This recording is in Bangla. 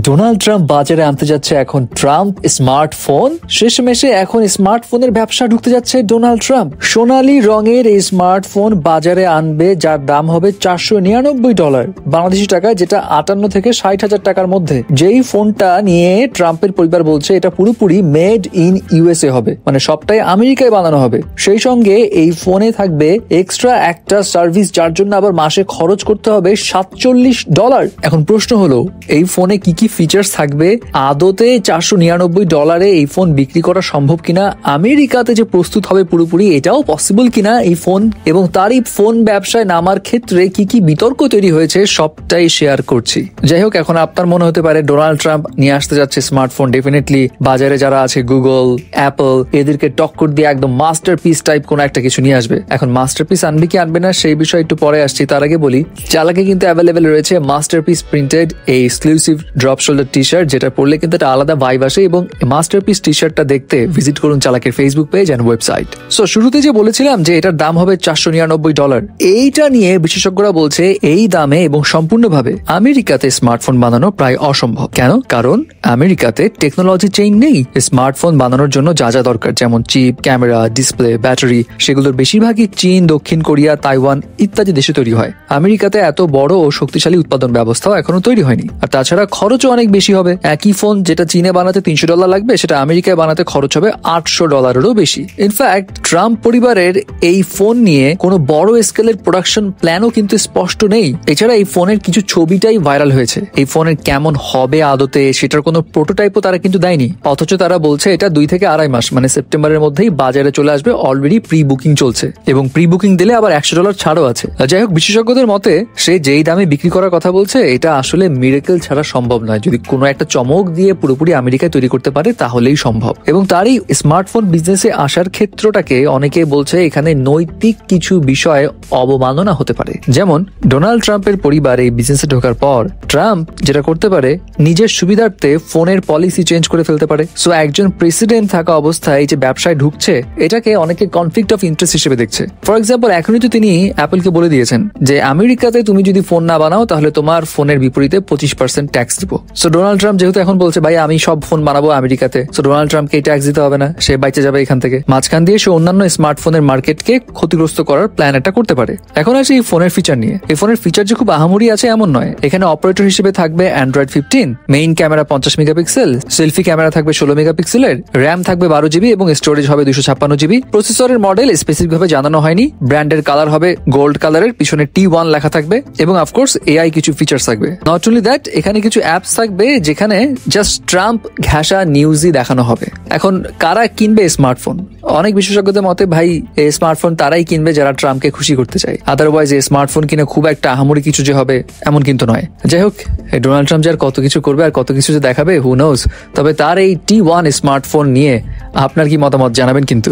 ডোনাল্ড ট্রাম্প বাজারে আনতে যাচ্ছে এখন ট্রাম্প স্মার্টফোন। শেষমেশে এখন স্মার্টফোনের ব্যবসা ঢুকতে যাচ্ছে ডোনাল্ড ট্রাম্প। সোনালী রঙের এই স্মার্টফোন বাজারে আনবে, যার দাম হবে $499 বাংলাদেশি টাকায়, যেটা 58 থেকে 60,000 টাকার মধ্যে। যেই ফোনটা নিয়ে ট্রাম্পের পরিবার বলছে এটা পুরোপুরি মেড ইন ইউএসএ হবে, মানে সবটাই আমেরিকায় বানানো হবে। সেই সঙ্গে এই ফোনে থাকবে এক্সট্রা একটা সার্ভিস, যার জন্য আবার মাসে খরচ করতে হবে $47। এখন প্রশ্ন হলো, এই ফোনে কি কি ফিচার্স থাকবে? আদতে $499 এই ফোন বিক্রি করা সম্ভব কিনা? আমেরিকাতে যে প্রস্তুত হবে পুরোপুরি, এটাও পসিবল কিনা এই ফোন? এবং তারই ফোন ব্যবসায় নামার ক্ষেত্রে কি কি বিতর্ক তৈরি হয়েছে, সবটাই শেয়ার করছি। যাই হোক, এখন আপনার মনে হতে পারে ডোনাল্ড ট্রাম্প নিয়ে আসতে যাচ্ছে স্মার্টফোন, ডেফিনেটলি বাজারে যারা আছে গুগল, অ্যাপল, এদেরকে টক্কর দিয়ে একদম মাস্টারপিস টাইপ কোন একটা কিছু নিয়ে আসবে। এখন মাস্টারপিস আনবে কি আনবে না সেই বিষয়ে একটু পরে আসছি। তার আগে বলি, চালাকে কিন্তু অ্যাভেলেবেল রয়েছে মাস্টারপিস প্রিন্টেড এই exclusive drop shoulder T shirt, যেটা পরলে কিন্তু একটা আলাদা ভাইব আসে। এবং মাস্টারপিস টি শার্টটা দেখতে ভিজিট করুন চালাকের Facebook page and website. So শুরুতে যে বলেছিলাম যে এটার দাম হবে $499, এইটা নিয়ে বিশেষজ্ঞরা বলছে এই দামে এবং সম্পূর্ণভাবে আমেরিকাতে স্মার্টফোন বানানো প্রায় অসম্ভব। কেন? কারণ আমেরিকাতে টেকনোলজি চেইন নেই। স্মার্টফোন বানানোর জন্য যা যা দরকার, যেমন চিপ, ক্যামেরা, ডিসপ্লে, ব্যাটারি, সেগুলোর বেশিরভাগই চীন, দক্ষিণ কোরিয়া, তাইওয়ান ইত্যাদি দেশে তৈরি হয়। আমেরিকাতে এত বড় ও শক্তিশালী উৎপাদন ব্যবস্থাও এখনো তৈরি হয়নি। আর তাছাড়া খরচও অনেক বেশি হবে। একই ফোন যেটা চীনে বানাতে $300 লাগবে, সেটা আমেরিকায় বানাতে খরচ হবে $800-এরও বেশি। ইনফ্যাক্ট ট্রাম্প পরিবারের এই ফোন নিয়ে কোনো বড় স্কেলের প্রোডাকশন প্ল্যানও কিন্তু স্পষ্ট নেই। এছাড়া এই ফোনের কিছু ছবিটাই ভাইরাল হয়েছে। এই ফোনের কেমন হবে আদতে সেটার কোনো প্রোটোটাইপও তারা কিন্তু দেয়নি। অথচ তারা বলছে এটা 2 থেকে 2.5 মাস, মানে সেপ্টেম্বরের মধ্যেই বাজারে চলে আসবে। অলরেডি প্রি বুকিং চলছে এবং প্রি বুকিং দিলে আবার $100 ছাড়ও আছে। যাই হোক, বিশেষজ্ঞদের মতে সে যেই দামে বিক্রি করার কথা বলছে, এটা আসলে মিরাকেল ছাড়া সম্ভব নয়। যদি কোনো একটা চমক দিয়ে পুরোপুরি আমেরিকায় তৈরি করতে পারে তাহলেই সম্ভব। এবং তারই স্মার্টফোন বিজনেসে আসার ক্ষেত্রটাকে অনেকে বলছে এখানে নৈতিক কিছু বিষয়ে অবমাননা হতে পারে। যেমন ডোনাল্ড ট্রাম্পের পরিবার এই বিজনেসে ঢোকার পর ট্রাম্প যেটা করতে পারে, নিজের সুবিধার্থে ফোনের পলিসি চেঞ্জ করে ফেলতে পারে। সো একজন প্রেসিডেন্ট থাকা অবস্থায় যে ব্যবসায় ঢুকছে, এটাকে অনেকে কনফ্লিক্ট অফ ইন্টারেস্ট হিসেবে দেখছে। ফর এক্সাম্পল, এখনই তো তিনি অ্যাপলকে বলে দিয়েছেন যে আমেরিকাতে তুমি যদি ফোন না বানাও তাহলে তোমার ফোনের বিপরীতে 25% ট্যাক্স দিব। সো ডোনাল্ড ট্রাম্প যেহেতু এখন বলছে ভাই আমি সব ফোন বানাবো আমেরিকাতে, সো ডোনাল্ড ট্রাম্পকে এই ট্যাক্স দিতে হবে না, সে বাইচে যাবে এখান থেকে। মাঝখান দিয়ে সে অন্যান্য স্মার্টফোনের মার্কেটকে ক্ষতিগ্রস্ত করার প্ল্যান একটা করতে পারে। এখন আসে এই ফোনের ফিচার নিয়ে। এই ফোনের ফিচার যে খুব আহামরি আছে এমন নয়। এখানে অপারেটর হিসেবে থাকবে Android 15, main camera 50 megapixel, selfie camera থাকবে 16 মেগাপিক্সেলের, র্যাম থাকবে 12 জিবি এবং স্টোরেজ হবে 256 জিবি। প্রসেসরের মডেল স্পেসিফিক ভাবে জানানো হয়নি। ব্র্যান্ডের কালার হবে গোল্ড কালারের, পিছনে T1 লেখা থাকবে এবং অফকোর্স এআই কিছু ফিচার থাকবে। নট অনলি দ্যাট, এখানে কিছু অ্যাপস থাকবে যেখানে জাস্ট ট্রাম্প ঘাসা নিউজই দেখানো হবে। এখন কারা কিনবে স্মার্টফোন? অনেক বিশেষজ্ঞদের মতে ভাই এই স্মার্টফোন তারাই কিনবে যারা ট্রাম্পকে খুশি করতে চায়। আদারওয়াইজ এই স্মার্টফোন কিনে খুব একটা আহামরি কিছু যে হবে এমন কিন্তু নয়। যাই হোক, ডোনাল্ড ট্রাম্প যার কত কিছু করবে আর কত কিছু যে দেখাবে হু নোজ। তবে তার এই T1 স্মার্টফোন নিয়ে আপনার কি মতামত জানাবেন কিন্তু।